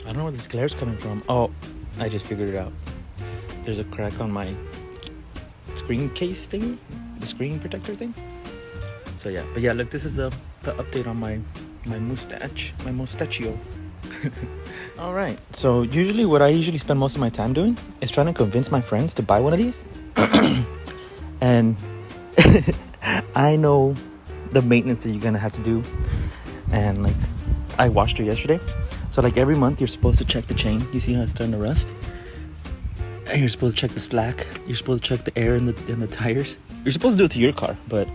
I don't know where this glare's coming from. Oh, I just figured it out. There's a crack on my screen case thingy, the screen protector thing. So yeah, but yeah, look, this is the update on my mustachio. All right, so usually what I usually spend most of my time doing is trying to convince my friends to buy one of these. And I know the maintenance that you're gonna have to do, and like I washed her yesterday, so like every month you're supposed to check the chain. You see how it's starting to rust, and you're supposed to check the slack. You're supposed to check the air in the tires. You're supposed to do it to your car, but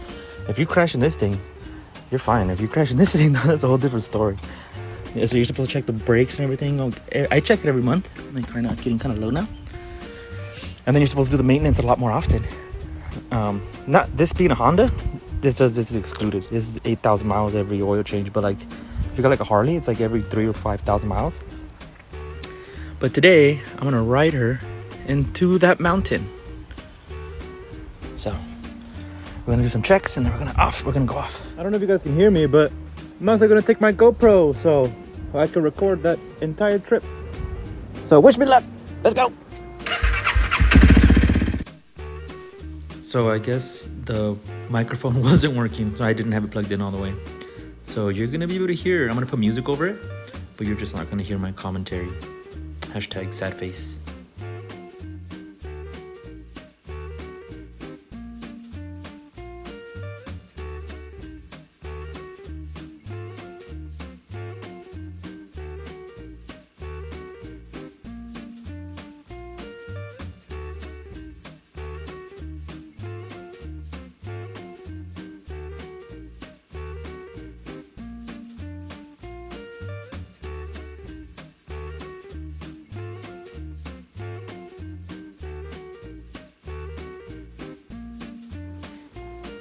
if you crash in this thing, you're fine. If you crash in this thing, that's a whole different story. Yeah, so you're supposed to check the brakes and everything. I check it every month. Like right now, it's getting kind of low now. And then you're supposed to do the maintenance a lot more often. Not this being a Honda, this is excluded. This is 8,000 miles every oil change. But like, if you got like a Harley, it's like every 3,000 or 5,000 miles. But today, I'm gonna ride her into that mountain. So we're gonna do some checks, and then we're gonna go off. I don't know if you guys can hear me, but I'm also gonna take my GoPro so I can record that entire trip. So wish me luck. Let's go. So I guess the microphone wasn't working, so I didn't have it plugged in all the way. So you're gonna be able to hear. I'm gonna put music over it, but you're just not gonna hear my commentary. Hashtag sad face.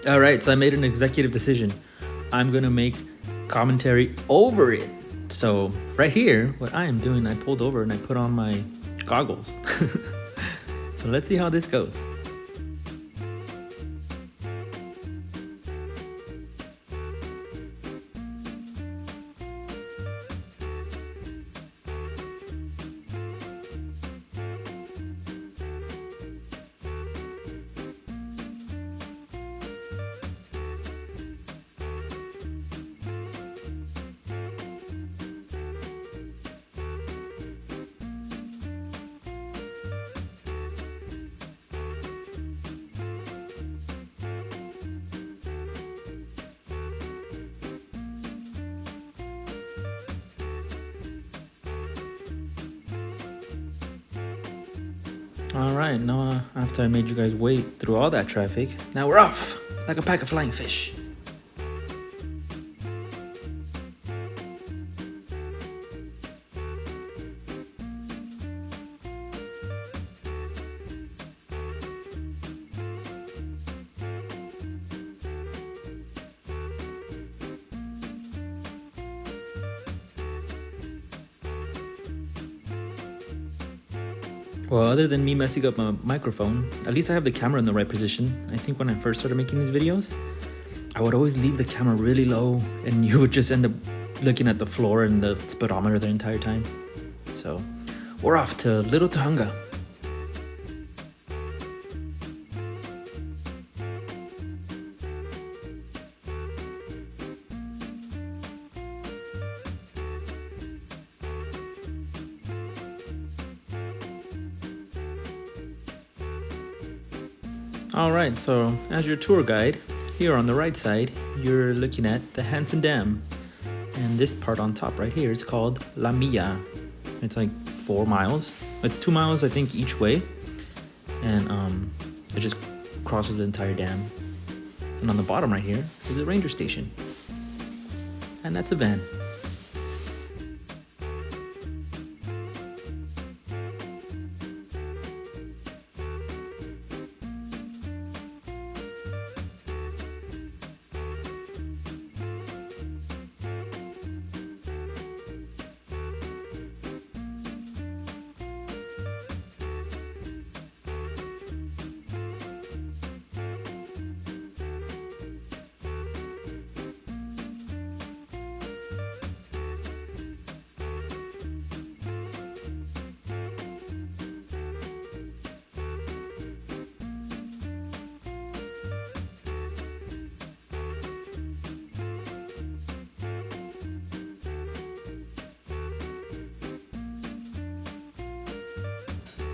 All right, so I made an executive decision. I'm gonna make commentary over it. So right here, what I am doing, I pulled over and I put on my goggles. So let's see how this goes. All right, now after I made you guys wait through all that traffic, now we're off like a pack of flying fish. Well, other than me messing up my microphone, at least I have the camera in the right position. I think when I first started making these videos, I would always leave the camera really low and you would just end up looking at the floor and the speedometer the entire time. So we're off to Little Tahunga. Alright, so as your tour guide, here on the right side, you're looking at the Hansen Dam. And this part on top right here is called La Milla. It's like 4 miles. It's 2 miles, I think, each way. And it just crosses the entire dam. And on the bottom right here is a ranger station. And that's a van.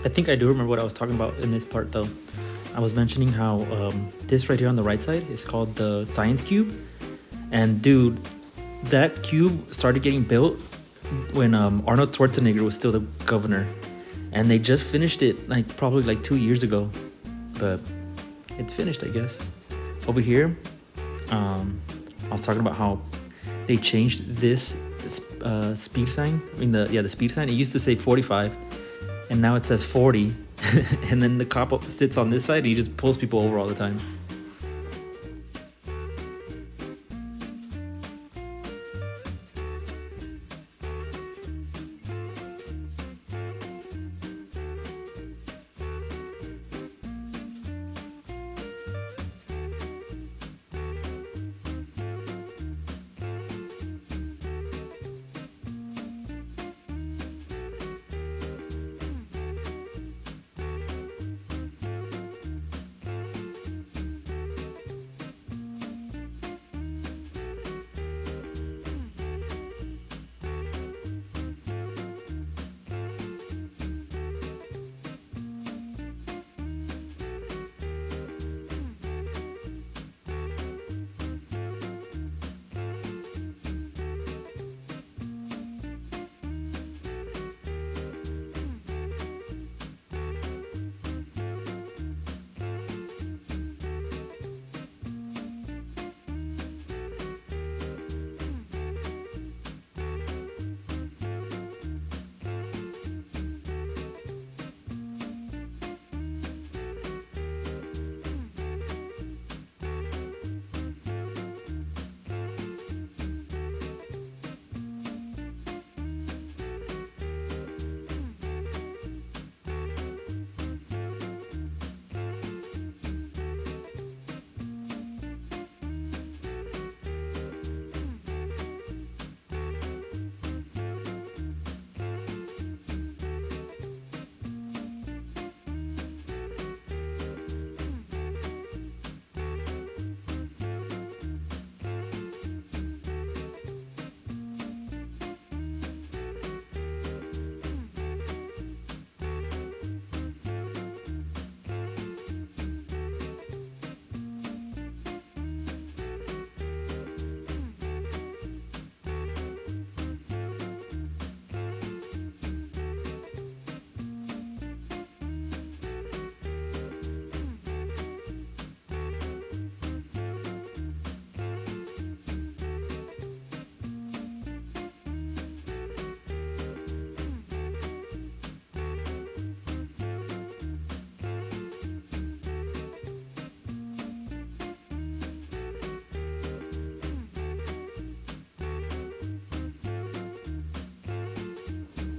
I think I do remember what I was talking about in this part, though. I was mentioning how this right here on the right side is called the Science Cube. And dude, that cube started getting built when Arnold Schwarzenegger was still the governor. And they just finished it probably 2 years ago. But it's finished, I guess. Over here, I was talking about how they changed this speed sign. The speed sign. It used to say 45, and now it says 40. And then the cop sits on this side and he just pulls people over all the time.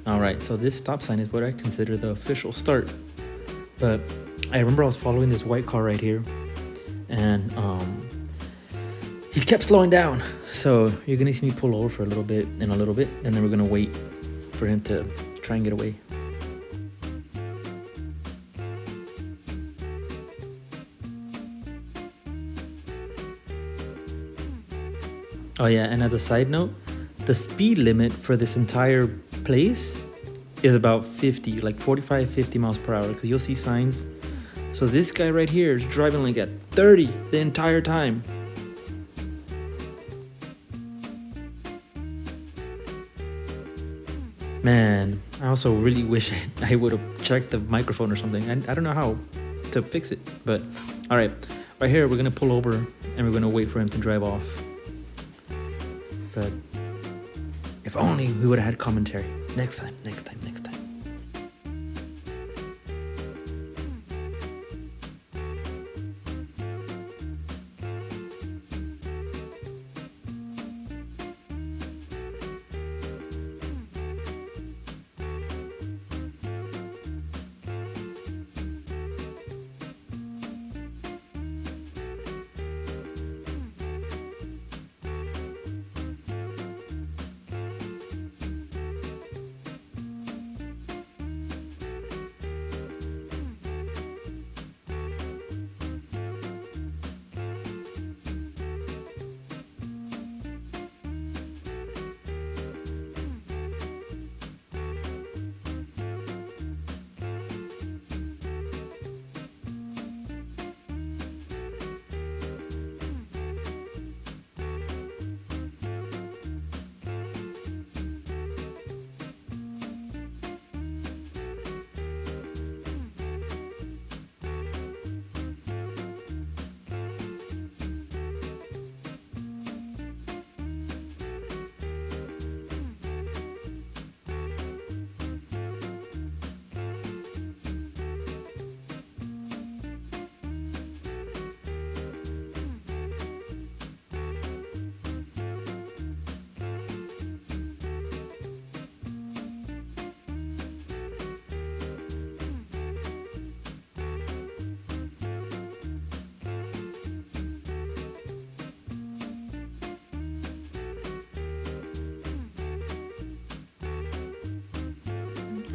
Alright, so this stop sign is what I consider the official start. But I remember I was following this white car right here, and he kept slowing down. So you're gonna see me pull over for a little bit, and then we're gonna wait for him to try and get away. Oh yeah, and as a side note, the speed limit for this entire place is about 50, 45, 50 miles per hour, because you'll see signs. So this guy right here is driving at 30 the entire time. Man, I also really wish I would have checked the microphone or something. I don't know how to fix it, but all right here we're gonna pull over and we're gonna wait for him to drive off. But if only we would have had commentary. Next time.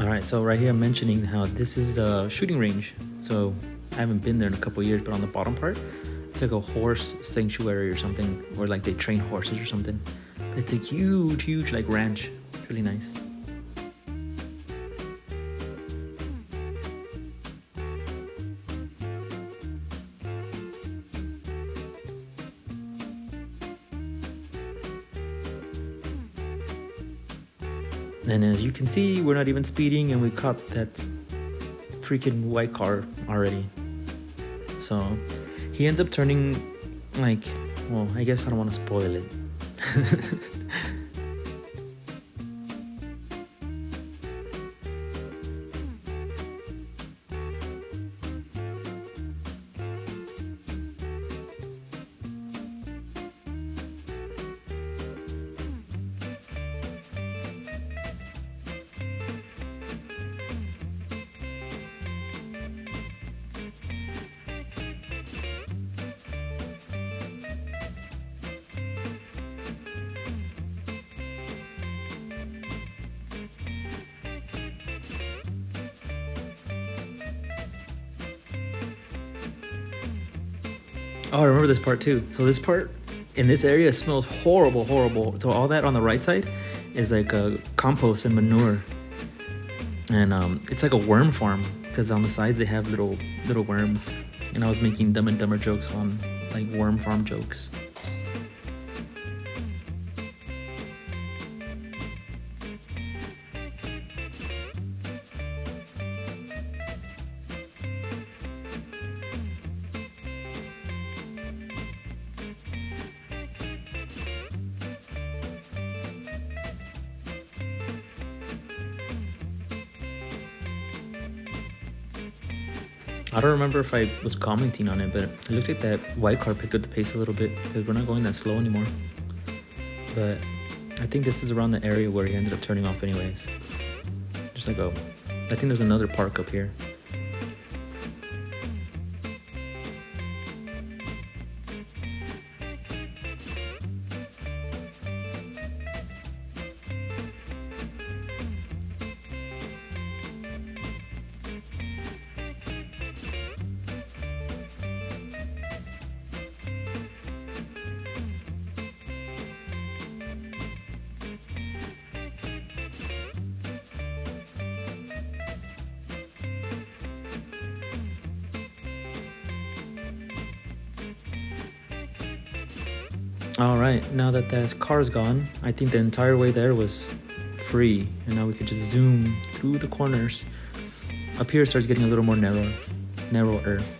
All right, so right here I'm mentioning how this is a shooting range. So I haven't been there in a couple years, but on the bottom part, it's like a horse sanctuary or something, or like they train horses or something. It's a huge like ranch. It's really nice. And as you can see, we're not even speeding, and we caught that freaking white car already. So he ends up turning like, well, I guess I don't want to spoil it. Oh, I remember this part too. So this part in this area smells horrible. So all that on the right side is like compost and manure, and it's like a worm farm because on the sides they have little worms. And I was making Dumb and Dumber jokes on like worm farm jokes. I don't remember if I was commenting on it, but it looks like that white car picked up the pace a little bit because we're not going that slow anymore. But I think this is around the area where he ended up turning off anyways. Just like I think there's another park up here. All right, now that that car's gone, I think the entire way there was free, and now we could just zoom through the corners. Up here it starts getting a little more narrower.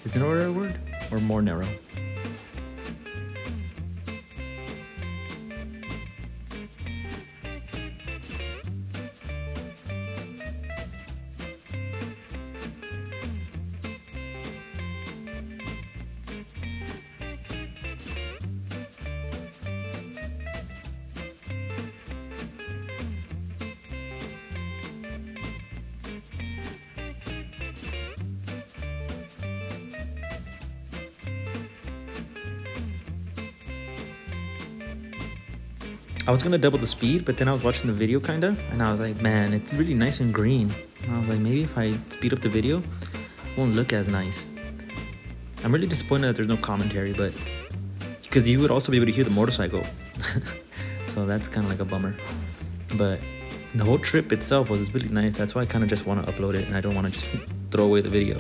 Is narrower a word? Or more narrow? I was gonna double the speed, but then I was watching the video kinda, and I was like, man, it's really nice and green. And I was like, maybe if I speed up the video, it won't look as nice. I'm really disappointed that there's no commentary, but because you would also be able to hear the motorcycle. So that's kind of like a bummer. But the whole trip itself was really nice. That's why I kind of just want to upload it, and I don't want to just throw away the video.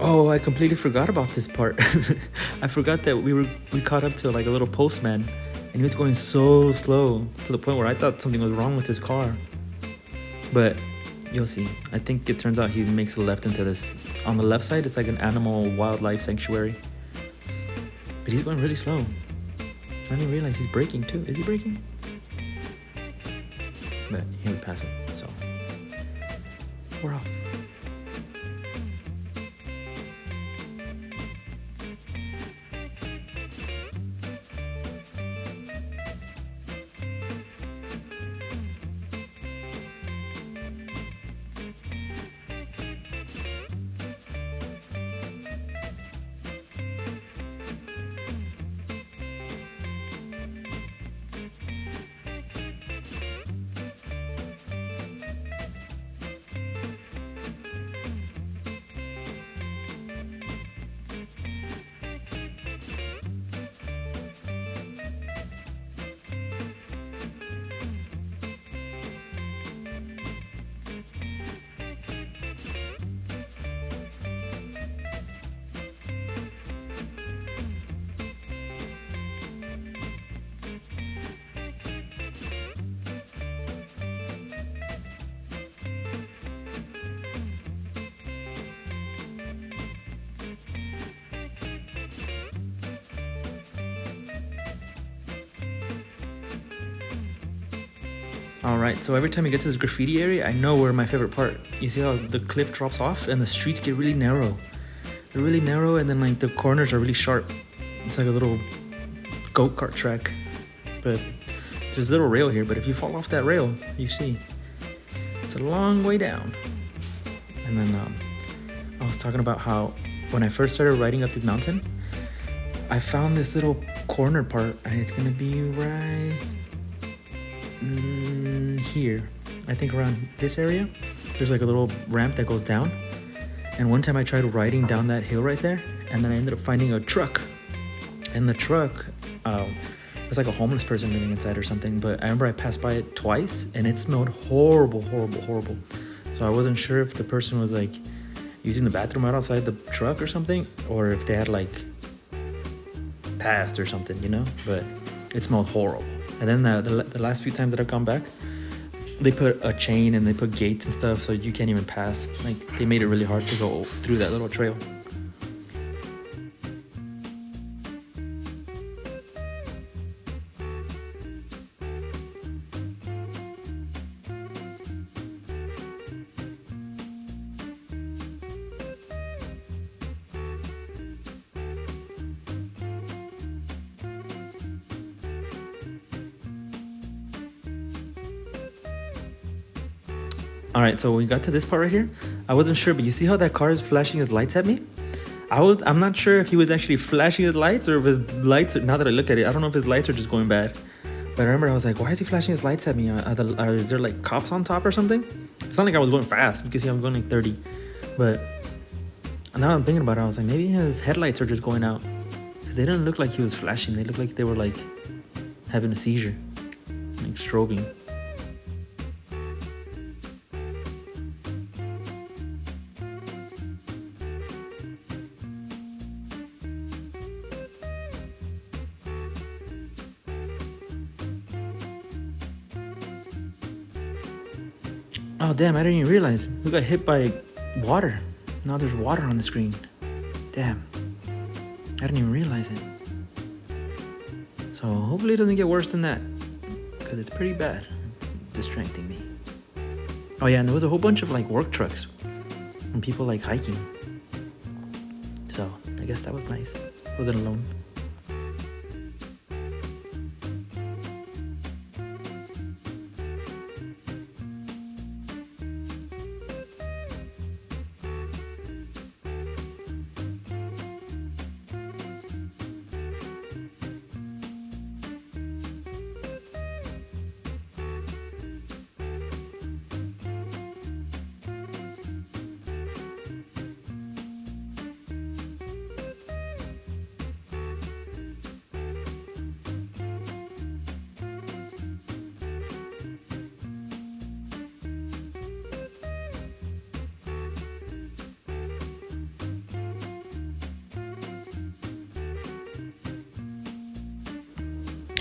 Oh, I completely forgot about this part. I forgot that we caught up to like a little postman, and he was going so slow to the point where I thought something was wrong with his car. But you'll see. I think it turns out he makes a left into this. On the left side, it's like an animal wildlife sanctuary. But he's going really slow. I didn't realize he's braking too. Is he braking? but here we pass it, so we're off. Alright, so every time you get to this graffiti area, I know where my favorite part. You see how the cliff drops off and the streets get really narrow. They're really narrow, and then like the corners are really sharp. It's like a little go-kart track. But there's a little rail here, but if you fall off that rail, you see it's a long way down. And then I was talking about how when I first started riding up this mountain, I found this little corner part, and it's gonna be right here. I think around this area there's like a little ramp that goes down, and one time I tried riding down that hill right there, and then I ended up finding a truck, and the truck was like a homeless person living inside or something. But I remember I passed by it twice, and it smelled horrible. So I wasn't sure if the person was like using the bathroom right outside the truck or something, or if they had like passed or something, you know. But it smelled horrible. And then the last few times that I've gone back, they put a chain and they put gates and stuff, so you can't even pass. Like, they made it really hard to go through that little trail. All right, so we got to this part right here. I wasn't sure, but you see how that car is flashing his lights at me? I'm not sure if he was actually flashing his lights or if his lights, now that I look at it, I don't know if his lights are just going bad. But I remember I was like, why is he flashing his lights at me? Is there like cops on top or something? It's not like I was going fast. You can see I'm going like 30. But now that I'm thinking about it, I was like, maybe his headlights are just going out. Because they didn't look like he was flashing. They looked like they were like having a seizure, like strobing. Oh damn, I didn't even realize. We got hit by water. Now there's water on the screen. Damn. I didn't even realize it. So hopefully it doesn't get worse than that, because it's pretty bad. Distracting me. Oh yeah, and there was a whole bunch of like work trucks and people like hiking. So I guess that was nice. I wasn't alone.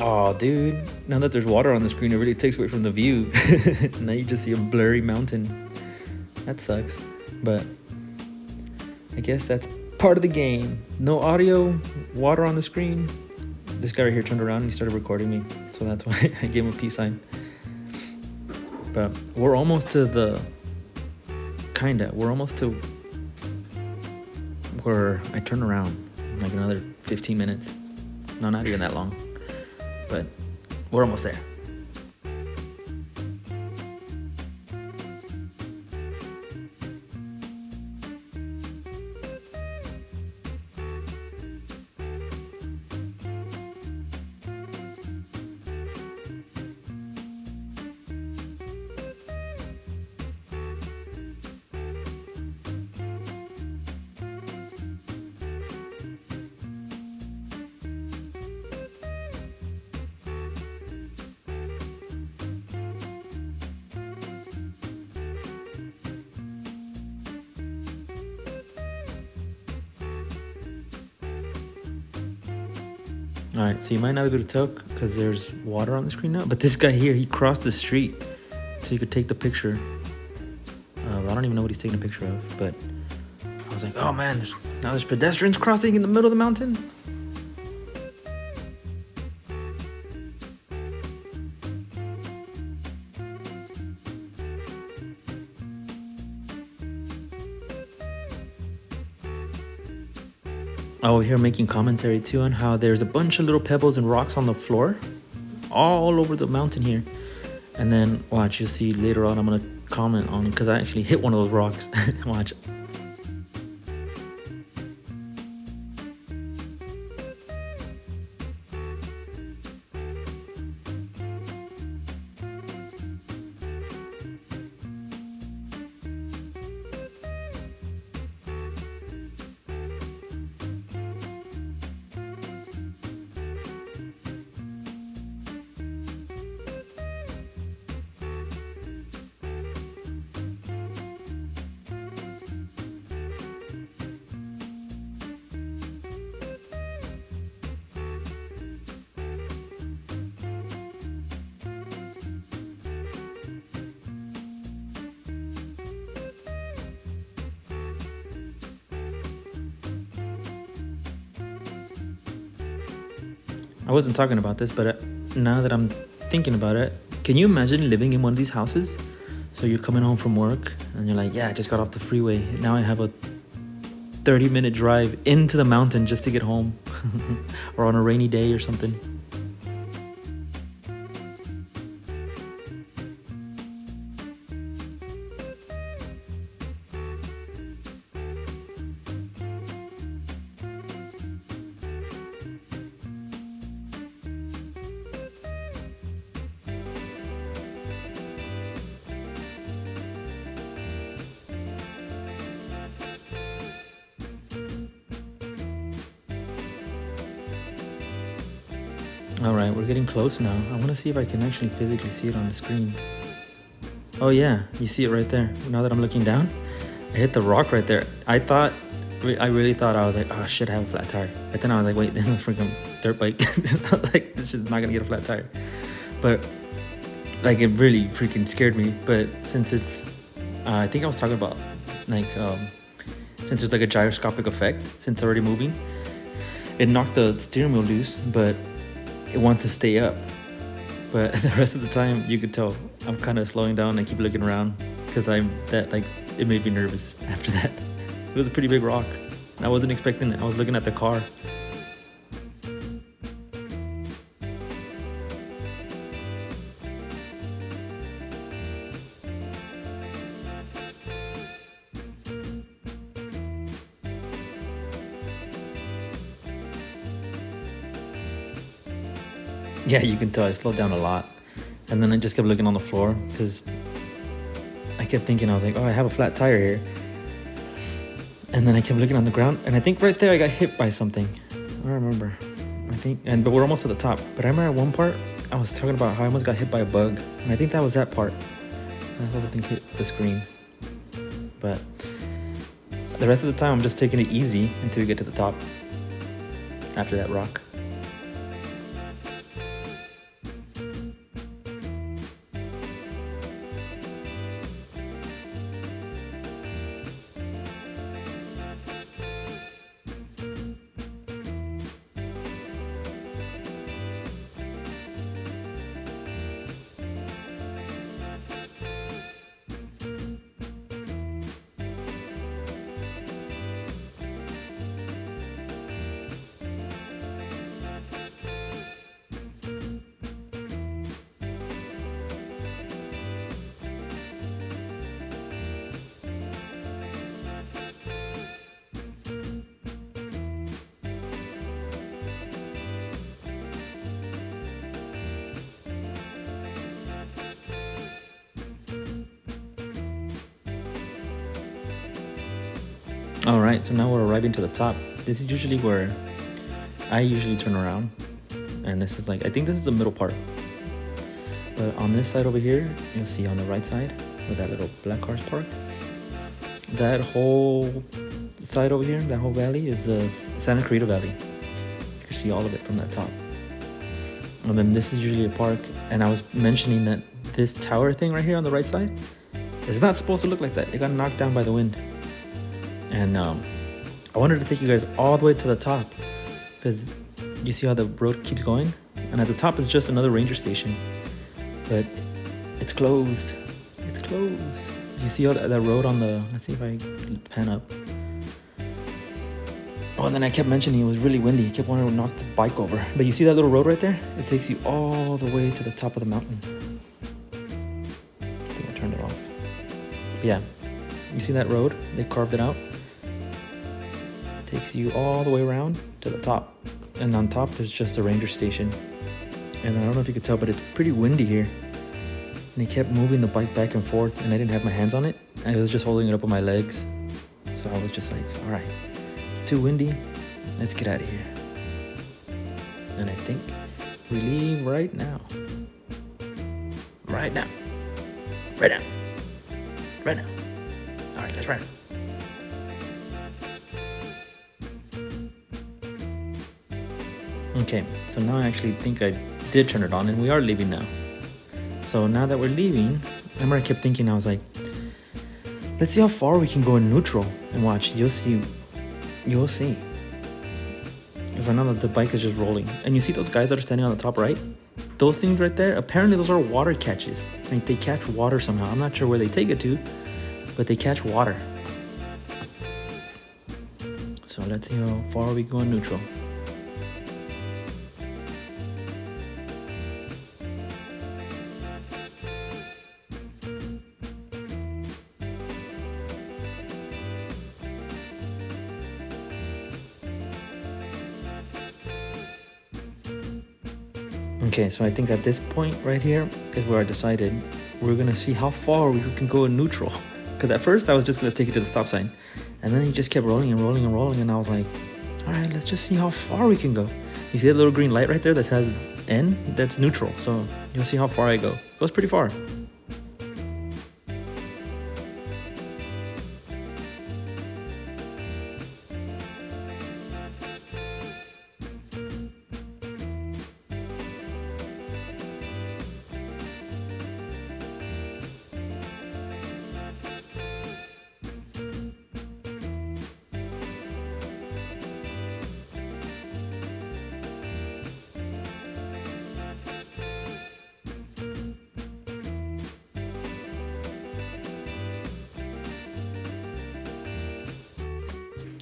Oh, dude. Now that there's water on the screen, it really takes away from the view. Now you just see a blurry mountain. That sucks. But I guess that's part of the game. No audio, water on the screen. This guy right here turned around and he started recording me. So that's why I gave him a peace sign. But we're almost to the... We're almost to where I turn around. Like another 15 minutes. No, not even that long. But we're almost there. Alright, so you might not be able to tell because there's water on the screen now, but this guy here, he crossed the street so you could take the picture. I don't even know what he's taking a picture of, but I was like, oh man, now there's pedestrians crossing in the middle of the mountain. Over here making commentary too on how there's a bunch of little pebbles and rocks on the floor all over the mountain here. And then watch, you'll see later on I'm gonna comment on, because I actually hit one of those rocks. Watch. I wasn't talking about this, but now that I'm thinking about it, can you imagine living in one of these houses? So you're coming home from work and you're like, yeah, I just got off the freeway. Now I have a 30-minute drive into the mountain just to get home. Or on a rainy day or something. Alright, we're getting close now. I want to see if I can actually physically see it on the screen. Oh yeah, you see it right there. Now that I'm looking down, I hit the rock right there. I really thought, I was like, oh shit, I have a flat tire. But then I was like, wait, there's a freaking dirt bike. I was like, this is not gonna get a flat tire. But like, it really freaking scared me. But since it's, I think I was talking about like, since there's like a gyroscopic effect, since it's already moving, it knocked the steering wheel loose, but it wants to stay up. But the rest of the time, you could tell I'm kind of slowing down. I keep looking around because it made me nervous after that. It was a pretty big rock. I wasn't expecting it. I was looking at the car. Yeah, you can tell I slowed down a lot. And then I just kept looking on the floor because I kept thinking, I was like, oh, I have a flat tire here. And then I kept looking on the ground, and I think right there I got hit by something. I don't remember. But we're almost to the top. But I remember at one part, I was talking about how I almost got hit by a bug. And I think that was that part. I thought something hit the screen. But the rest of the time, I'm just taking it easy until we get to the top. After that rock. All right, so now we're arriving to the top. This is usually where I usually turn around, and this is like, I think this is the middle part. But on this side over here, you'll see on the right side where that little black car's parked. That whole side over here, that whole valley is the Santa Clarita Valley. You can see all of it from that top. And then this is usually a park, and I was mentioning that this tower thing right here on the right side is not supposed to look like that. It got knocked down by the wind. And I wanted to take you guys all the way to the top, because you see how the road keeps going, and at the top is just another ranger station, but it's closed. It's closed. You see how that road on the, let's see if I pan up. Oh, and then I kept mentioning it was really windy. He kept wanting to knock the bike over. But you see that little road right there? It takes you all the way to the top of the mountain. I think I turned it off. But yeah, you see that road? They carved it out. It takes you all the way around to the top. And on top, there's just a ranger station. And I don't know if you could tell, but it's pretty windy here. And he kept moving the bike back and forth, and I didn't have my hands on it. I was just holding it up with my legs. So I was just like, all right, it's too windy. Let's get out of here. And I think we leave right now. Right now. Right now. Right now. All right, let's run. Okay, so now I actually think I did turn it on, and we are leaving now. So now that we're leaving, I remember I kept thinking, I was like, let's see how far we can go in neutral. And watch, you'll see. You'll see. If I know that the bike is just rolling. And you see those guys that are standing on the top right? Those things right there, apparently those are water catches. Like they catch water somehow. I'm not sure where they take it to, but they catch water. So let's see how far we go in neutral. Okay, so I think at this point right here is where I decided we're gonna see how far we can go in neutral. Because at first I was just gonna take it to the stop sign, and then he just kept rolling and rolling and rolling, and I was like, all right, let's just see how far we can go. You see that little green light right there that says N? That's neutral, so you'll see how far I go. It goes pretty far.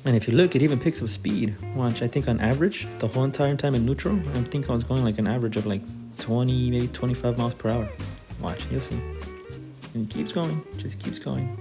And if you look, it even picks up speed. Watch, I think on average, the whole entire time in neutral, I think I was going like an average of like 20, maybe 25 miles per hour. Watch, you'll see. And it keeps going, just keeps going.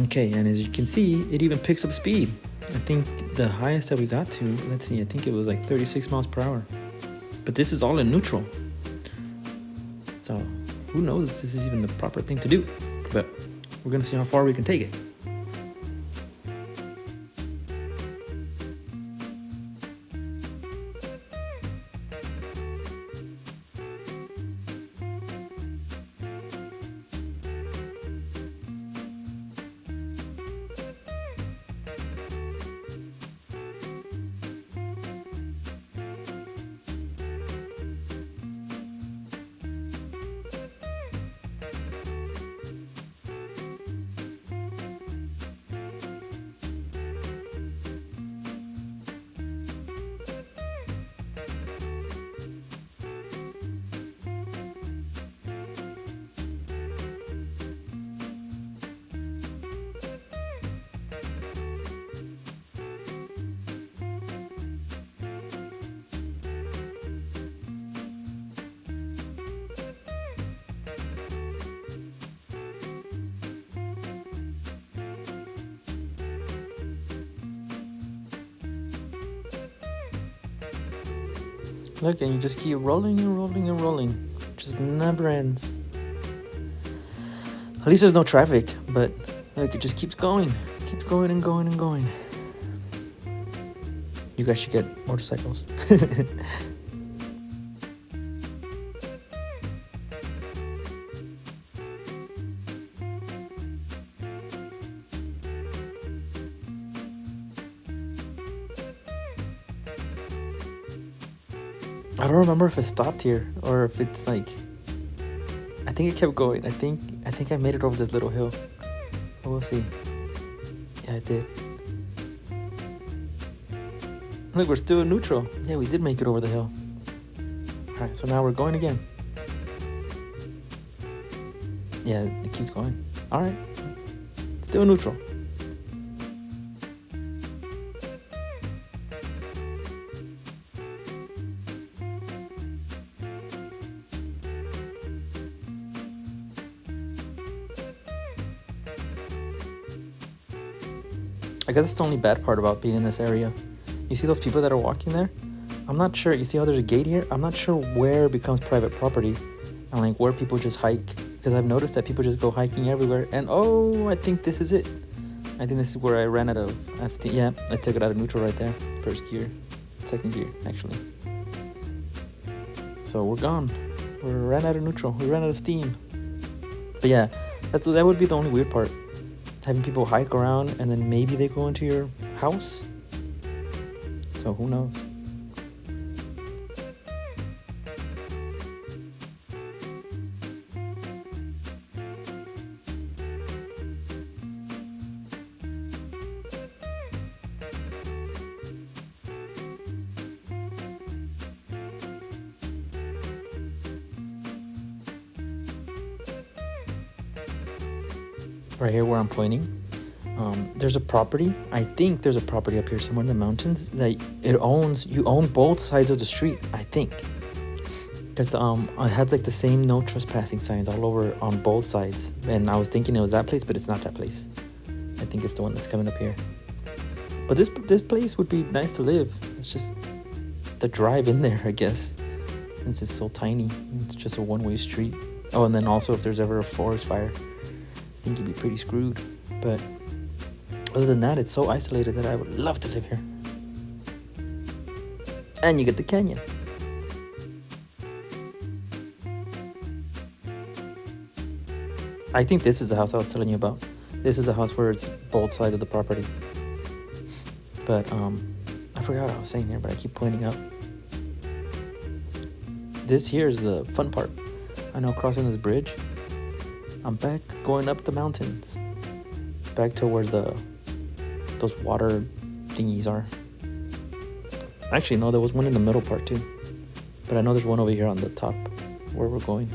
Okay, and as you can see, it even picks up speed. I think the highest that we got to, let's see, I think it was like 36 miles per hour. But this is all in neutral. So who knows if this is even the proper thing to do. But we're gonna see how far we can take it. Look, and you just keep rolling and rolling and rolling. It just never ends. At least there's no traffic, but look, it just keeps going. Keeps going and going and going. You guys should get motorcycles. I don't remember if it stopped here or if it's like, I think it kept going. I think I made it over this little hill. But we'll see. Yeah, I did. Look, we're still in neutral. Yeah, we did make it over the hill. Alright, so now we're going again. Yeah, it keeps going. Alright. Still neutral. I guess that's the only bad part about being in this area. You see those people that are walking there? I'm not sure. You see how there's a gate here? I'm not sure where it becomes private property and like where people just hike. Because I've noticed that people just go hiking everywhere. And oh, I think this is it. I think this is where I ran out of steam. Yeah, I took it out of neutral right there. First gear. Second gear, actually. So we're gone. We ran out of neutral. We ran out of steam. But yeah, that would be the only weird part. Having people hike around and then maybe they go into your house. So who knows? Right here where I'm pointing, there's a property. I think there's a property up here somewhere in the mountains that you own both sides of the street, I think. Because it has like the same no trespassing signs all over on both sides. And I was thinking it was that place, but it's not that place. I think it's the one that's coming up here. But this place would be nice to live. It's just the drive in there, I guess. It's just so tiny. It's just a one-way street. Oh, and then also if there's ever a forest fire, I think you'd be pretty screwed. But other than that, it's so isolated that I would love to live here. And you get the canyon. I think this is the house I was telling you about. This is the house where it's both sides of the property. But I forgot what I was saying here, but I keep pointing up. This here is the fun part. I know, crossing this bridge, I'm back going up the mountains. Back to where those water thingies are. Actually, no, there was one in the middle part too. But I know there's one over here on the top where we're going.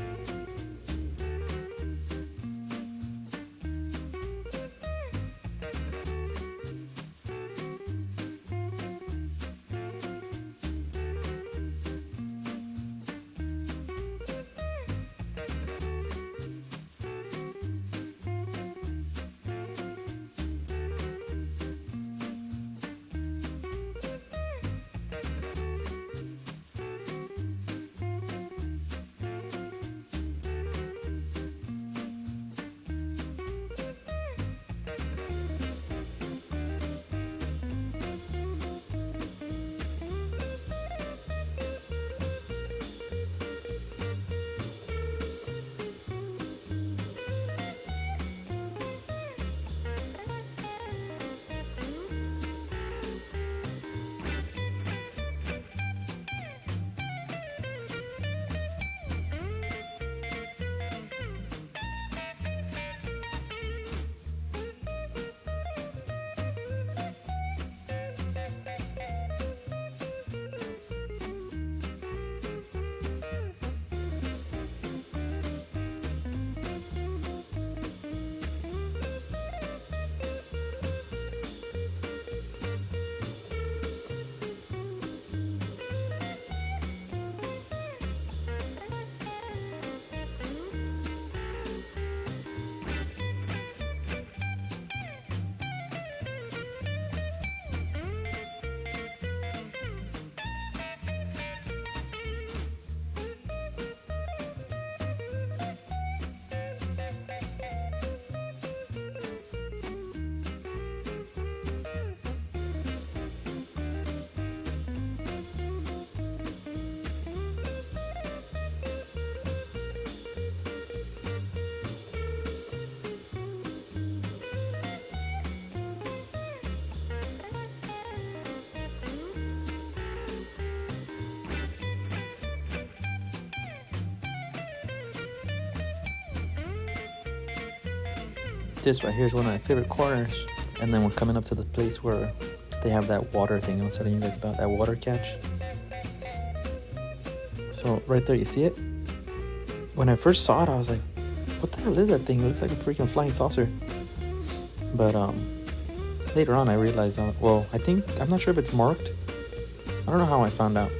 This right here is one of my favorite corners. And then we're coming up to the place where they have that water thing I was telling you guys about, that water catch. So right there, you see it? When I first saw it, I was like, what the hell is that thing? It looks like a freaking flying saucer. But later on I realized, well, I'm not sure if it's marked. I don't know how I found out.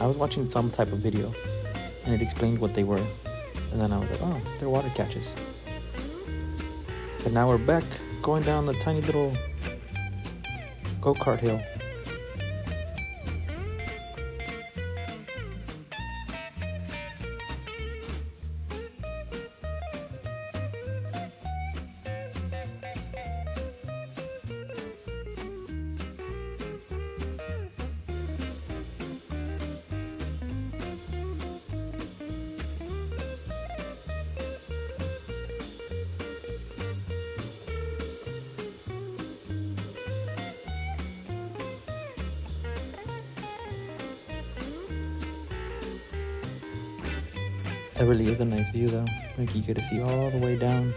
I was watching some type of video and it explained what they were. And then I was like, oh, they're water catches. But now we're back going down the tiny little go-kart hill. That really is a nice view though. Like you get to see all the way down.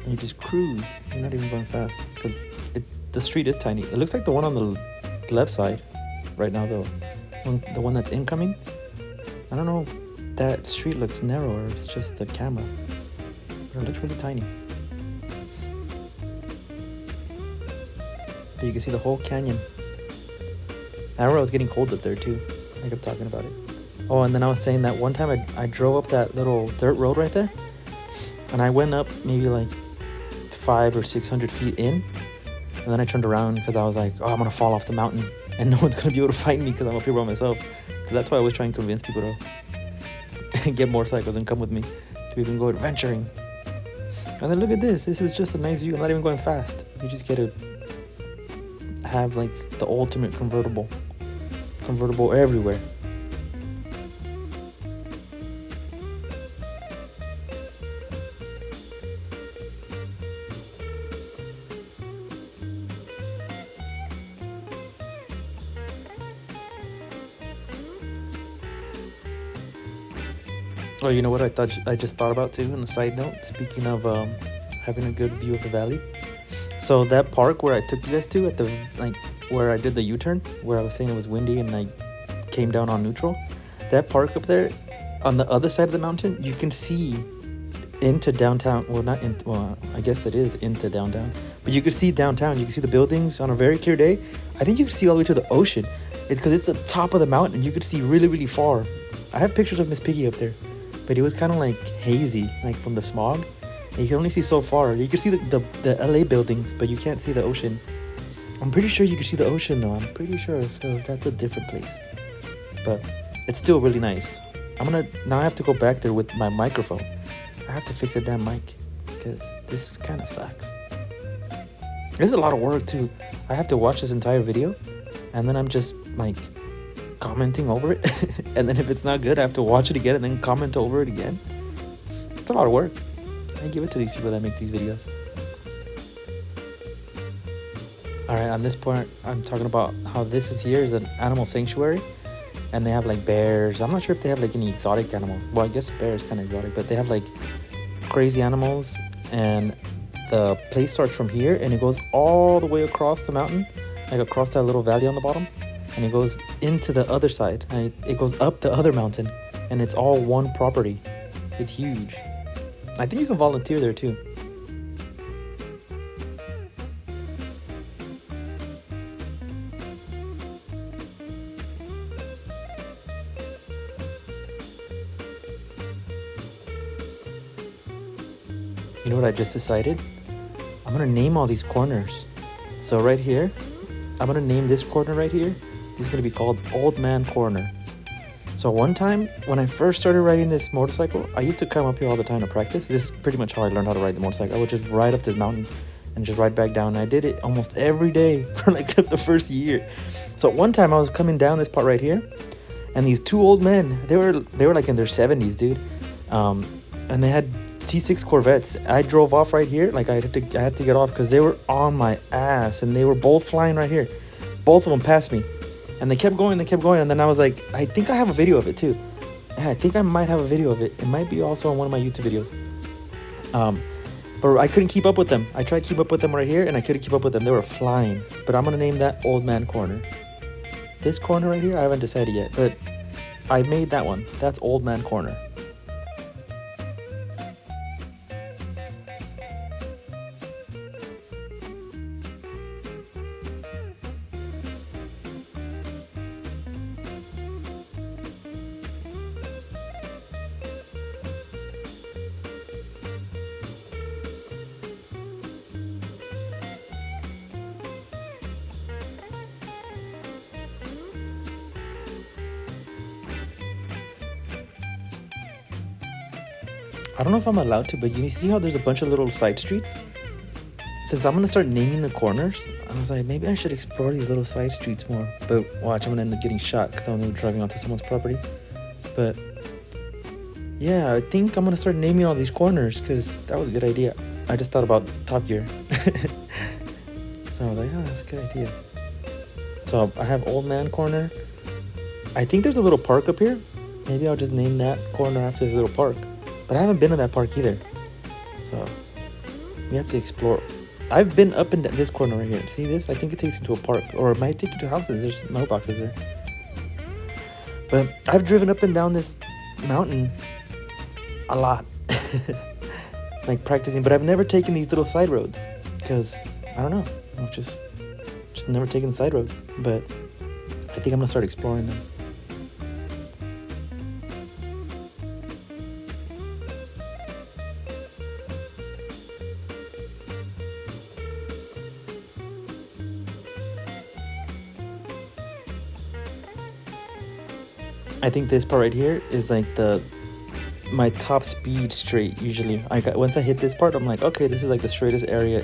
And you just cruise. You're not even going fast. Because the street is tiny. It looks like the one on the left side right now though. The one that's incoming. I don't know if that street looks narrower. It's just the camera. But it looks really tiny. But you can see the whole canyon. I remember I was getting cold up there too. I kept talking about it. Oh, and then I was saying that one time I drove up that little dirt road right there. And I went up maybe like 500 or 600 feet in. And then I turned around because I was like, oh, I'm going to fall off the mountain. And no one's going to be able to find me because I'm up here by myself. So that's why I always try and convince people to get motorcycles and come with me. To even go adventuring. And then look at this. This is just a nice view. I'm not even going fast. You just get to have like the ultimate convertible. Convertible everywhere. Oh, you know what I just thought about too, on a side note, speaking of having a good view of the valley. So that park where I took you guys to at the where I did the U-turn, where I was saying it was windy and I came down on neutral, that park up there on the other side of the mountain, you can see into downtown. Well, I guess it is into downtown, but you can see downtown. You can see the buildings on a very clear day. I think you can see all the way to the ocean. It's because it's the top of the mountain and you could see really, really far. I have pictures of Miss Piggy up there, but it was kind of like hazy, like from the smog. And you can only see so far. You can see the LA buildings, but you can't see the ocean. I'm pretty sure you can see the ocean though. I'm pretty sure if that's a different place. But it's still really nice. Now I have to go back there with my microphone. I have to fix that damn mic because this kind of sucks. This is a lot of work too. I have to watch this entire video and then I'm just like commenting over it. And then if it's not good, I have to watch it again and then comment over it again. It's a lot of work. I give it to these people that make these videos. Alright, on this point, I'm talking about how this is an animal sanctuary. And they have like bears. I'm not sure if they have like any exotic animals. Well, I guess bear is kind of exotic, but they have like crazy animals. And the place starts from here and it goes all the way across the mountain, like across that little valley on the bottom. And it goes into the other side. And it goes up the other mountain. And it's all one property. It's huge. I think you can volunteer there too. You know what I just decided? I'm gonna name all these corners. So right here, I'm gonna name this corner right here. This is gonna be called Old Man Corner. So one time, when I first started riding this motorcycle, I used to come up here all the time to practice. This is pretty much how I learned how to ride the motorcycle. I would just ride up to the mountain and just ride back down. And I did it almost every day for like the first year. So one time I was coming down this part right here, and these two old men, they were like in their 70s, dude. And they had C6 Corvettes. I drove off right here. Like I had to get off because they were on my ass, and they were both flying right here. Both of them passed me. And they kept going, and then I was like, I think I have a video of it too. Yeah, I think I might have a video of it. It might be also on one of my YouTube videos. But I couldn't keep up with them. I tried to keep up with them right here, and I couldn't keep up with them. They were flying. But I'm going to name that Old Man Corner. This corner right here, I haven't decided yet. But I made that one. That's Old Man Corner. I don't know if I'm allowed to, but you see how there's a bunch of little side streets? Since I'm going to start naming the corners, I was like, maybe I should explore these little side streets more. But watch, I'm going to end up getting shot because I'm going to be driving onto someone's property. But yeah, I think I'm going to start naming all these corners because that was a good idea. I just thought about Top Gear. So I was like, oh, that's a good idea. So I have Old Man Corner. I think there's a little park up here. Maybe I'll just name that corner after this little park. But I haven't been to that park either. So we have to explore. I've been up in this corner right here. See this? I think it takes you to a park. Or it might take you to houses. There's mailboxes there. But I've driven up and down this mountain a lot. Like practicing. But I've never taken these little side roads. Because, I don't know. I've just never taken side roads. But I think I'm going to start exploring them. I think this part right here is like my top speed straight. Usually, once I hit this part, I'm like, okay, this is like the straightest area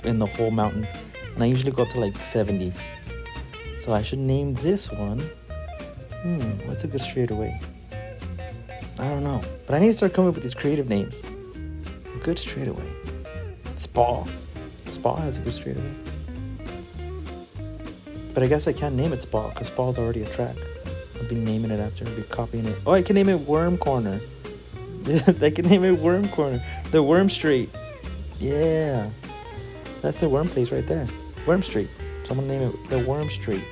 in the whole mountain, and I usually go up to like 70. So I should name this one. What's a good straightaway? I don't know, but I need to start coming up with these creative names. Good straightaway. Spa has a good straightaway. But I guess I can't name it Spa because Spa is already a track. I'll be naming it after. I'll be copying it. Oh, I can name it Worm Corner. I can name it Worm Corner. The Worm Street. Yeah. That's the worm place right there. Worm Street. So I'm going to name it the Worm Street.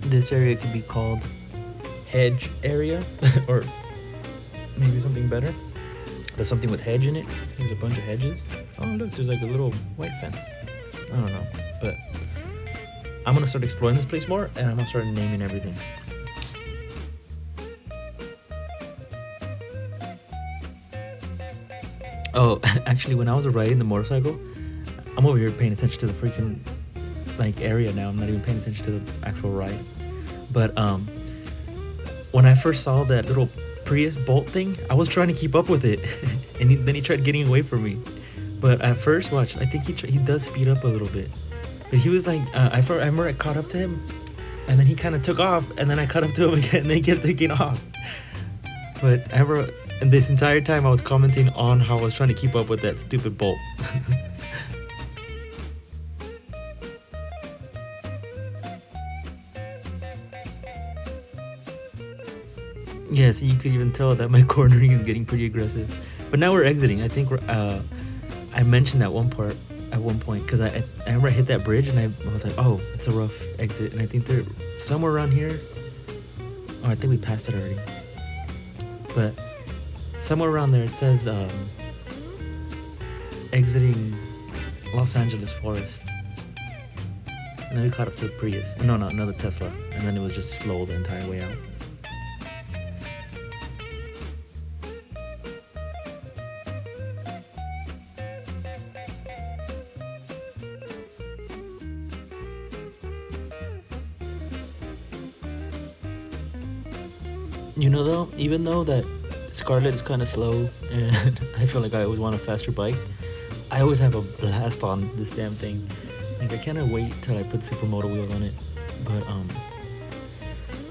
This area could be called hedge area or maybe something better. There's something with hedge in it. There's a bunch of hedges. Oh, look, there's like a little white fence. I don't know, but I'm gonna start exploring this place more and I'm gonna start naming everything. Oh, actually, when I was riding the motorcycle, I'm over here paying attention to the freaking like area now. I'm not even paying attention to the actual ride. But when I first saw that little Prius Bolt thing, I was trying to keep up with it, and then he tried getting away from me. But at first, watch, I think he does speed up a little bit. But he was like, I remember I caught up to him, and then he kind of took off, and then I caught up to him again, and then he kept taking off. But I remember, and this entire time I was commenting on how I was trying to keep up with that stupid Bolt. Yeah, so you could even tell that my cornering is getting pretty aggressive. But now we're exiting. I think I mentioned at one point, because I remember I hit that bridge and I was like, oh, it's a rough exit. And I think they're somewhere around here. Oh, I think we passed it already. But somewhere around there it says exiting Los Angeles Forest. And then we caught up to a Prius. No, another Tesla. And then it was just slow the entire way out. You know, though, even though that Scarlet is kind of slow, and I feel like I always want a faster bike. I always have a blast on this damn thing. Like, I cannot wait till I put supermoto wheels on it. But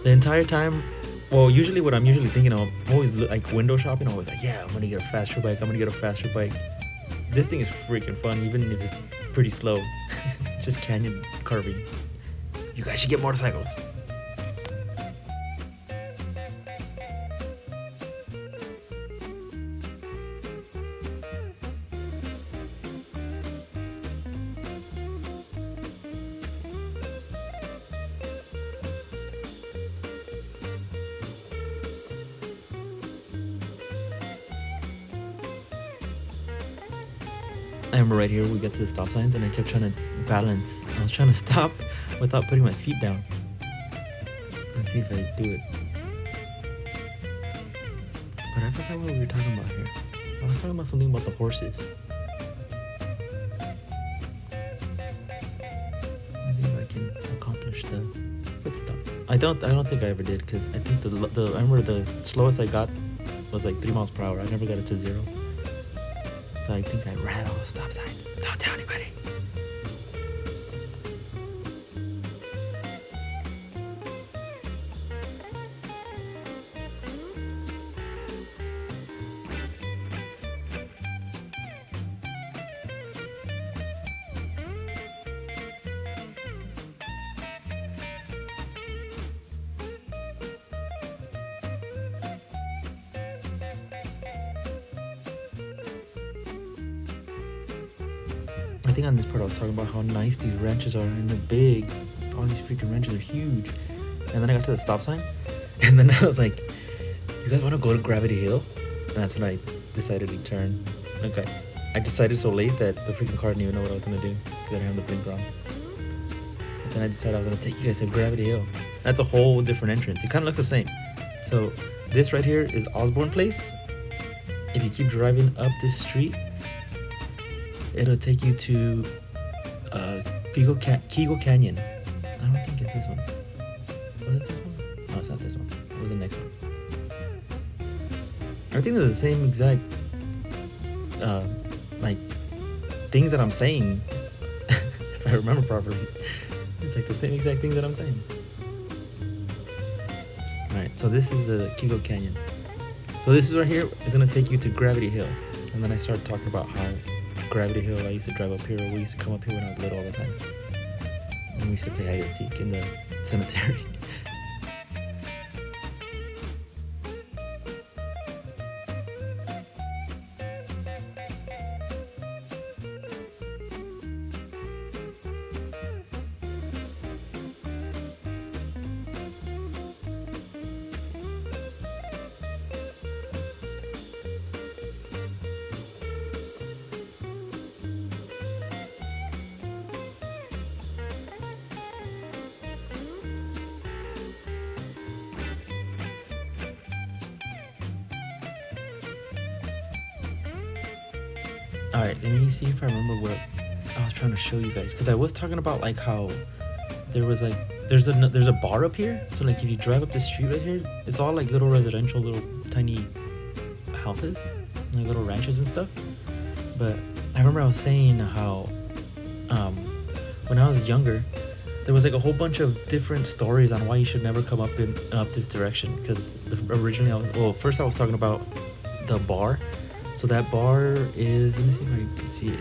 the entire time, well, usually what I'm usually thinking of, I'm always like window shopping. I'm always like, yeah, I'm gonna get a faster bike. I'm gonna get a faster bike. This thing is freaking fun, even if it's pretty slow. Just canyon carving. You guys should get motorcycles. I remember right here we got to the stop signs and I kept trying to balance. I was trying to stop without putting my feet down. Let's see if I do it. But I forgot what we were talking about here. I was talking about something about the horses. Let's see if I can accomplish the foot stop. I don't think I ever did, because I think I remember the slowest I got was like 3 miles per hour. I never got it to 0. So I think I ran all the stop signs. Don't tell anybody. I think on this part I was talking about how nice these wrenches are, and they're big. All these freaking wrenches are huge. And then I got to the stop sign, and then I was like, you guys want to go to Gravity Hill? And that's when I decided to turn. Okay. I decided so late that the freaking car didn't even know what I was going to do, because I didn't have the blinker on. But then I decided I was going to take you guys to Gravity Hill. That's a whole different entrance. It kind of looks the same. So this right here is Osborne Place. If you keep driving up this street, it'll take you to Kegel Canyon. I don't think it's this one. Was it this one? No, it's not this one. It was the next one. I think they're the same exact like things that I'm saying. If I remember properly, it's like the same exact things that I'm saying. Alright, so this is the Kegel Canyon. So this is right here is gonna take you to Gravity Hill. And then I started talking about how Gravity Hill, I used to drive up here, or we used to come up here when I was little all the time. And we used to play hide and seek in the cemetery. Alright, let me see if I remember what I was trying to show you guys, because I was talking about like how there was like there's a bar up here. So like if you drive up the street right here, it's all like little residential, little tiny houses, like little ranches and stuff. But I remember I was saying how when I was younger, there was like a whole bunch of different stories on why you should never come up this direction. Because originally first I was talking about the bar. So that bar is, let me see if I can see it.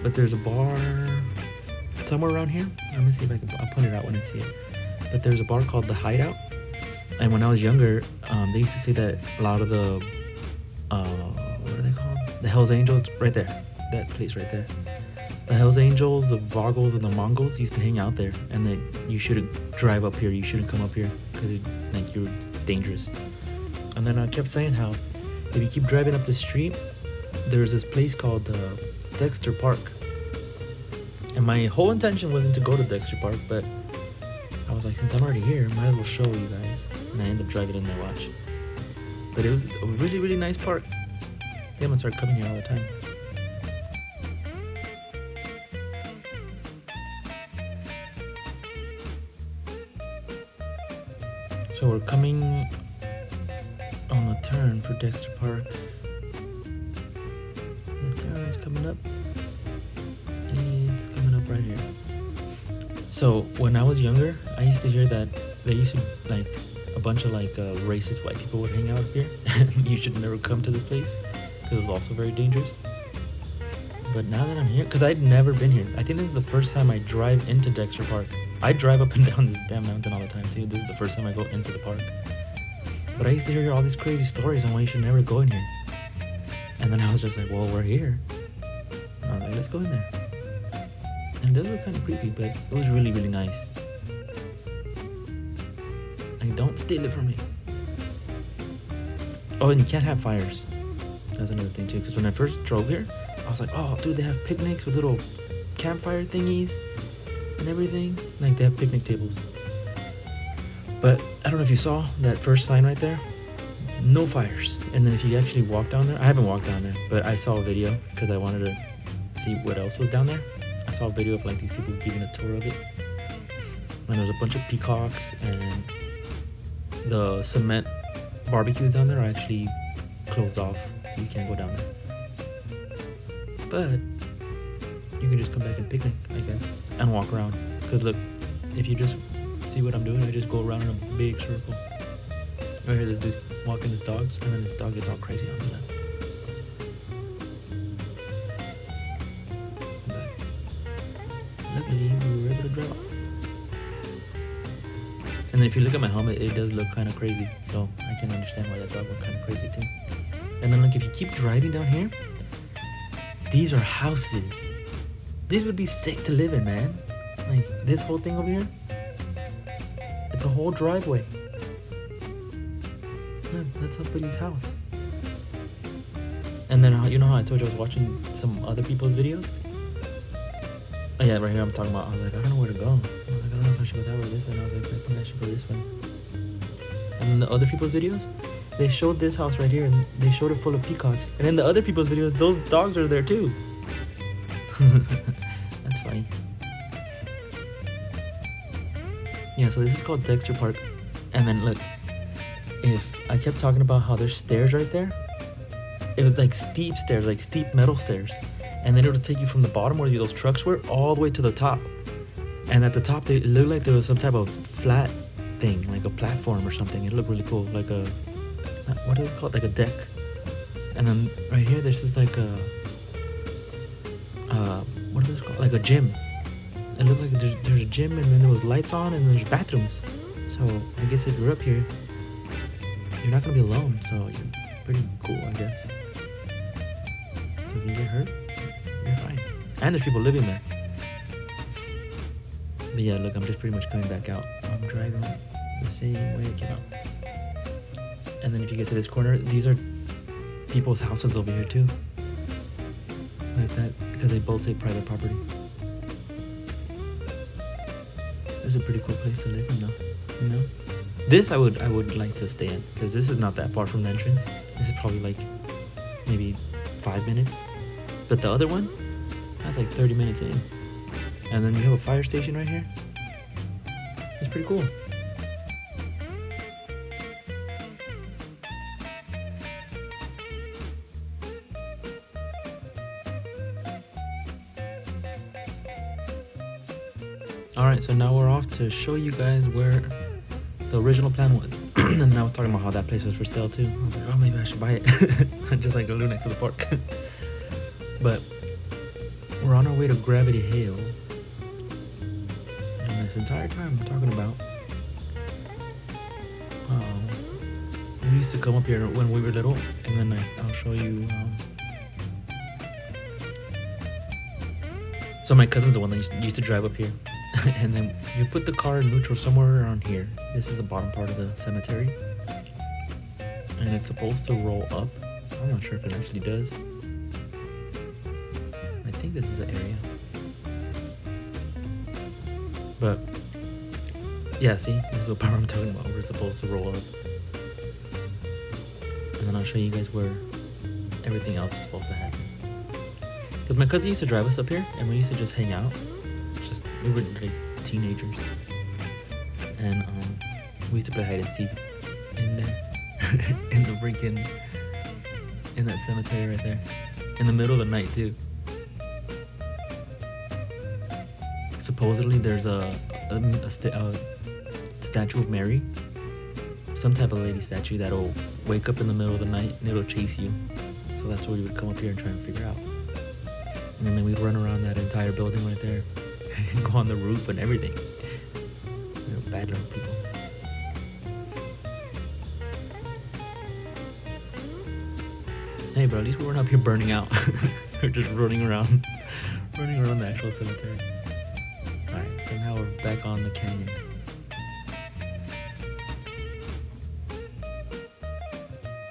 But there's a bar somewhere around here. Let me see if I'll point it out when I see it. But there's a bar called The Hideout. And when I was younger, they used to say that a lot of the, what are they called? The Hells Angels, right there. That place right there. The Hells Angels, the Vogels, and the Mongols used to hang out there. And that you shouldn't drive up here. You shouldn't come up here because you're dangerous. And then I kept saying how if you keep driving up the street, there's this place called Dexter Park. And my whole intention wasn't to go to Dexter Park, but I was like, since I'm already here, might as well show you guys. And I ended up driving in there, watch. But it was a really, really nice park. I think I'm gonna start coming here all the time. So we're coming on the turn for Dexter Park. The turn's coming up. It's coming up right here. So when I was younger, I used to hear that there used to like a bunch of like racist white people would hang out up here. You should never come to this place because it was also very dangerous. But now that I'm here, because I'd never been here. I think this is the first time I drive into Dexter Park. I drive up and down this damn mountain all the time too. This is the first time I go into the park. But I used to hear all these crazy stories on why you should never go in here. And then I was just like, well, we're here. And I was like, let's go in there. And it does look kind of creepy, but it was really, really nice. Like, don't steal it from me. Oh, and you can't have fires. That's another thing too, because when I first drove here, I was like, oh, dude, they have picnics with little campfire thingies and everything. Like, they have picnic tables. But I don't know if you saw that first sign right there. No fires. And then if you actually walk down there, I haven't walked down there, but I saw a video because I wanted to see what else was down there. I saw a video of like these people giving a tour of it. And there's a bunch of peacocks, and the cement barbecues down there are actually closed off, so you can't go down there. But you can just come back and picnic, I guess, and walk around. Because look, if you just see what I'm doing, I just go around in a big circle. Right here, this dude's walking his dogs, and then his dog gets all crazy on the left. But luckily, we were able to drive off. And then if you look at my helmet, it does look kind of crazy. So I can understand why that dog went kind of crazy too. And then look, if you keep driving down here, these are houses. These would be sick to live in, man. Like, this whole thing over here, it's a whole driveway. Look, that's somebody's house. And then, you know how I told you I was watching some other people's videos? Oh yeah, right here I'm talking about, I was like, I don't know where to go. I was like, I don't know if I should go that way or this way. And I was like, I think I should go this way. And the other people's videos, they showed this house right here, and they showed it full of peacocks. And in the other people's videos, those dogs are there too. That's funny. Yeah, so this is called Dexter Park. And then look, if I kept talking about how there's stairs right there, it was like steep stairs, like steep metal stairs. And then it would take you from the bottom where those trucks were all the way to the top. And at the top, it looked like there was some type of flat thing, like a platform or something. It looked really cool, like a, what is it called? Like a deck. And then right here, there's just like a, what is it called? Like a gym. It looked like there's a gym, and then there was lights on, and there's bathrooms. So I guess if you're up here, you're not gonna be alone. So you're pretty cool, I guess. So if you get hurt, you're fine. And there's people living there. But yeah, look, I'm just pretty much coming back out. I'm driving the same way I came out. And then if you get to this corner, these are people's houses over here too. Like that, because they both say private property. It's a pretty cool place to live in though, you know? This I would like to stay in, because this is not that far from the entrance. This is probably like maybe 5 minutes. But the other one, that's like 30 minutes in. And then you have a fire station right here. It's pretty cool. Alright, so now we're off to show you guys where the original plan was. And then I was talking about how that place was for sale too. I was like, oh, maybe I should buy it. Just like live next to the park. But we're on our way to Gravity Hill. And this entire time I'm talking about, we used to come up here when we were little. And then I'll show you. So my cousin's the one that used to drive up here. And then you put the car in neutral somewhere around here. This is the bottom part of the cemetery. And it's supposed to roll up. I'm not sure if it actually does. I think this is the area. But yeah, see, this is what part I'm talking about, where it's supposed to roll up. And then I'll show you guys where everything else is supposed to happen. Because my cousin used to drive us up here, and we used to just hang out. We were like teenagers, and we used to play hide and seek in there. in the freaking, in that cemetery right there, in the middle of the night too. Supposedly there's a statue of Mary, some type of lady statue that'll wake up in the middle of the night and it'll chase you. So that's where we would come up here and try and figure out. And then we'd run around that entire building right there and go on the roof and everything. Bad little people. Hey, bro, at least we weren't up here burning out. We're just running around the actual cemetery. Alright, so now we're back on the canyon.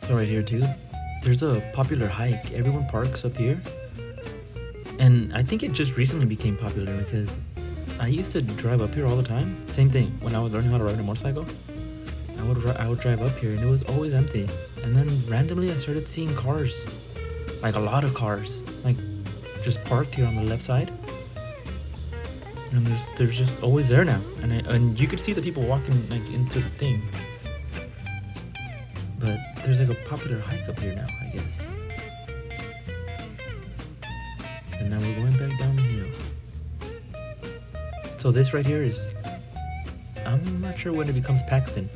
So right here too, there's a popular hike. Everyone parks up here. And I think it just recently became popular because I used to drive up here all the time. Same thing, when I was learning how to ride a motorcycle, I would drive up here and it was always empty. And then randomly I started seeing cars, like a lot of cars, like just parked here on the left side. And there's just always there now. And you could see the people walking like into the thing. But there's like a popular hike up here now, I guess. And now we're going back down the hill. So this right here is, I'm not sure when it becomes Paxton,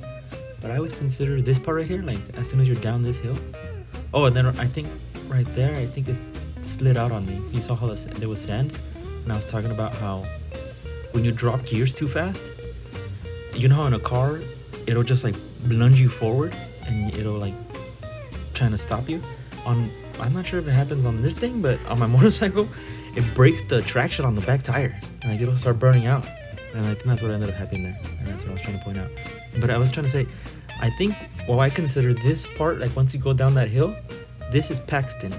but I always consider this part right here, like as soon as you're down this hill. Oh, and then I think right there, I think it slid out on me. You saw how there was sand? And I was talking about how when you drop gears too fast, you know how in a car, it'll just like lunge you forward and it'll like trying to stop you. I'm not sure if it happens on this thing, but on my motorcycle, it breaks the traction on the back tire and like it'll start burning out. And I think that's what ended up happening there. And that's what I was trying to point out. But I was trying to say, I think, well, I consider this part, like once you go down that hill, this is Paxton,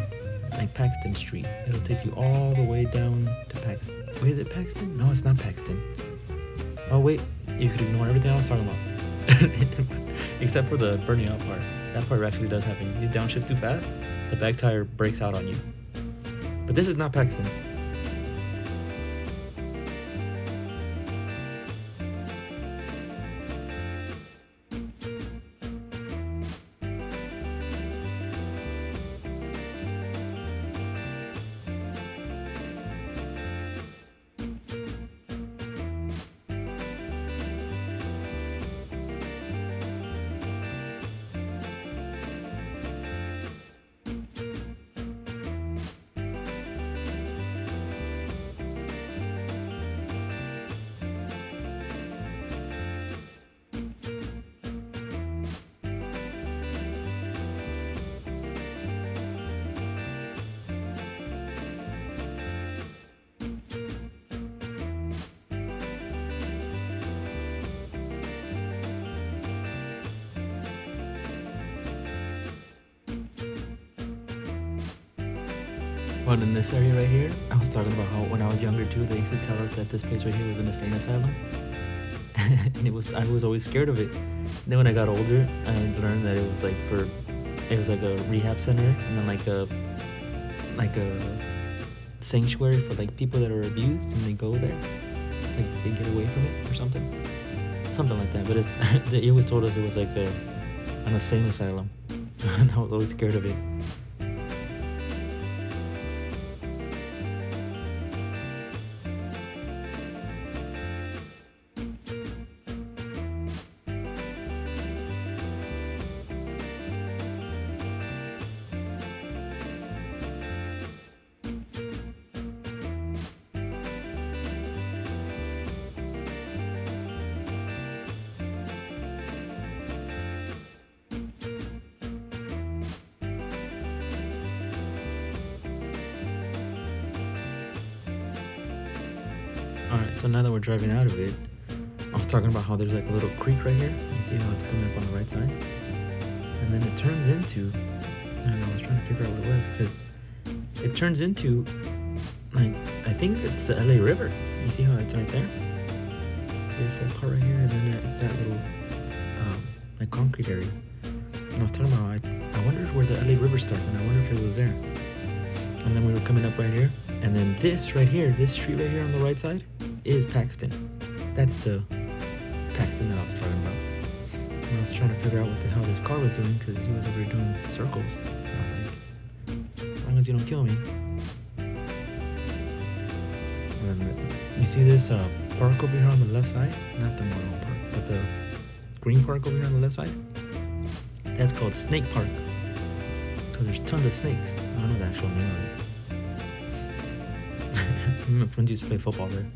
like Paxton Street. It'll take you all the way down to Paxton. Wait, is it Paxton? No, it's not Paxton. Oh, wait, you could ignore everything I was talking about. Except for the burning out part. That part actually does happen. You downshift too fast, the back tire breaks out on you. But this is not Paxton. Well, in this area right here, I was talking about how when I was younger too, they used to tell us that this place right here was an insane asylum. And I was always scared of it. Then when I got older, I learned that it was like a rehab center and then like a sanctuary for like people that are abused and they go there. It's like they get away from it or something like that. But they always told us it was like an insane asylum. And I was always scared of it. Alright, so now that we're driving out of it, I was talking about how there's like a little creek right here. You see how it's coming up on the right side? And then it turns into, and I was trying to figure out what it was, because it turns into, like, I think it's the LA River. You see how it's right there? This whole part right here, and then it's that little, like concrete area. And I was talking about, I wonder where the LA River starts, and I wonder if it was there. And then we were coming up right here, and then this right here, this street right here on the right side, is Paxton. That's the Paxton that I was talking about. And I was trying to figure out what the hell this car was doing because he was over here doing circles. And I was like, as long as you don't kill me. And you see this park over here on the left side? Not the Mono Park, but the green park over here on the left side? That's called Snake Park. Because there's tons of snakes. I don't know the actual name of it. My friends used to play football there.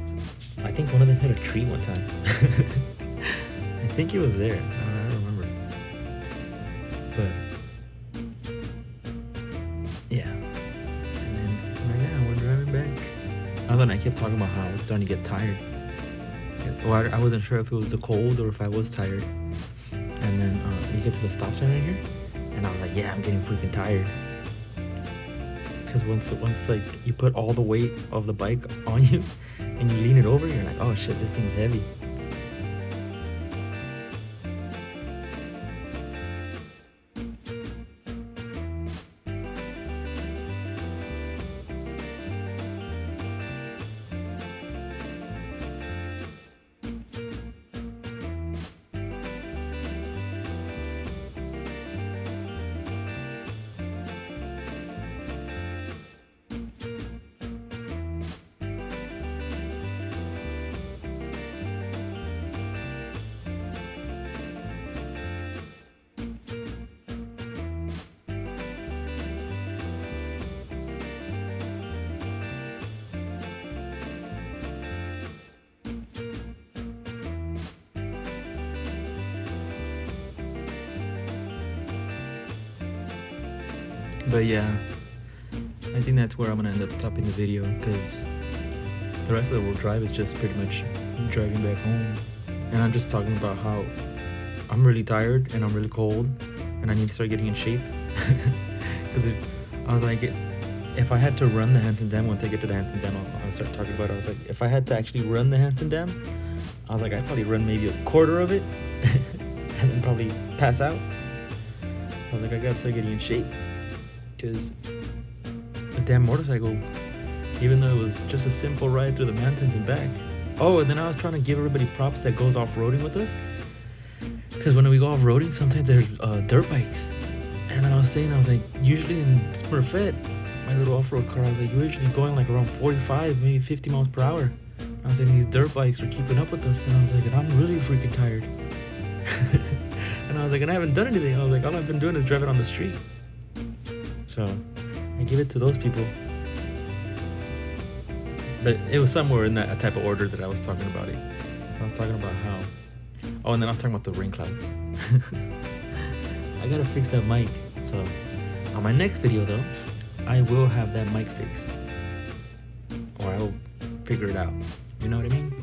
So I think one of them hit a tree one time. I think he was there. I don't remember. But yeah. And then right now we're driving back. Other than I kept talking about how I was starting to get tired. Well, I wasn't sure if it was the cold or if I was tired. And then we get to the stop sign right here, and I was like, yeah, I'm getting freaking tired. Because once like you put all the weight of the bike on you and you lean it over, you're like, oh shit, this thing's heavy. But yeah, I think that's where I'm gonna end up stopping the video, because the rest of the road drive is just pretty much driving back home, and I'm just talking about how I'm really tired and I'm really cold and I need to start getting in shape. Because I was like, if I had to run the Hanson Dam, once I get to the Hanson Dam, I'll start talking about it. I was like, if I had to actually run the Hanson Dam, I was like, I'd probably run maybe a quarter of it and then probably pass out. I was like, I gotta start getting in shape. Because the damn motorcycle, even though it was just a simple ride through the mountains and back. Oh, and then I was trying to give everybody props that goes off-roading with us. Because when we go off-roading, sometimes there's dirt bikes. And then I was like, usually in Smurfette, my little off-road car, I was like, we're usually going like around 45, maybe 50 miles per hour. I was like, these dirt bikes are keeping up with us. And I was like, and I'm really freaking tired. And I was like, and I haven't done anything. I was like, all I've been doing is driving on the street. So I give it to those people. But it was somewhere in that type of order that I was talking about it. I was talking about how... Oh, and then I was talking about the rain clouds. I gotta fix that mic. So on my next video though, I will have that mic fixed. Or I will figure it out. You know what I mean?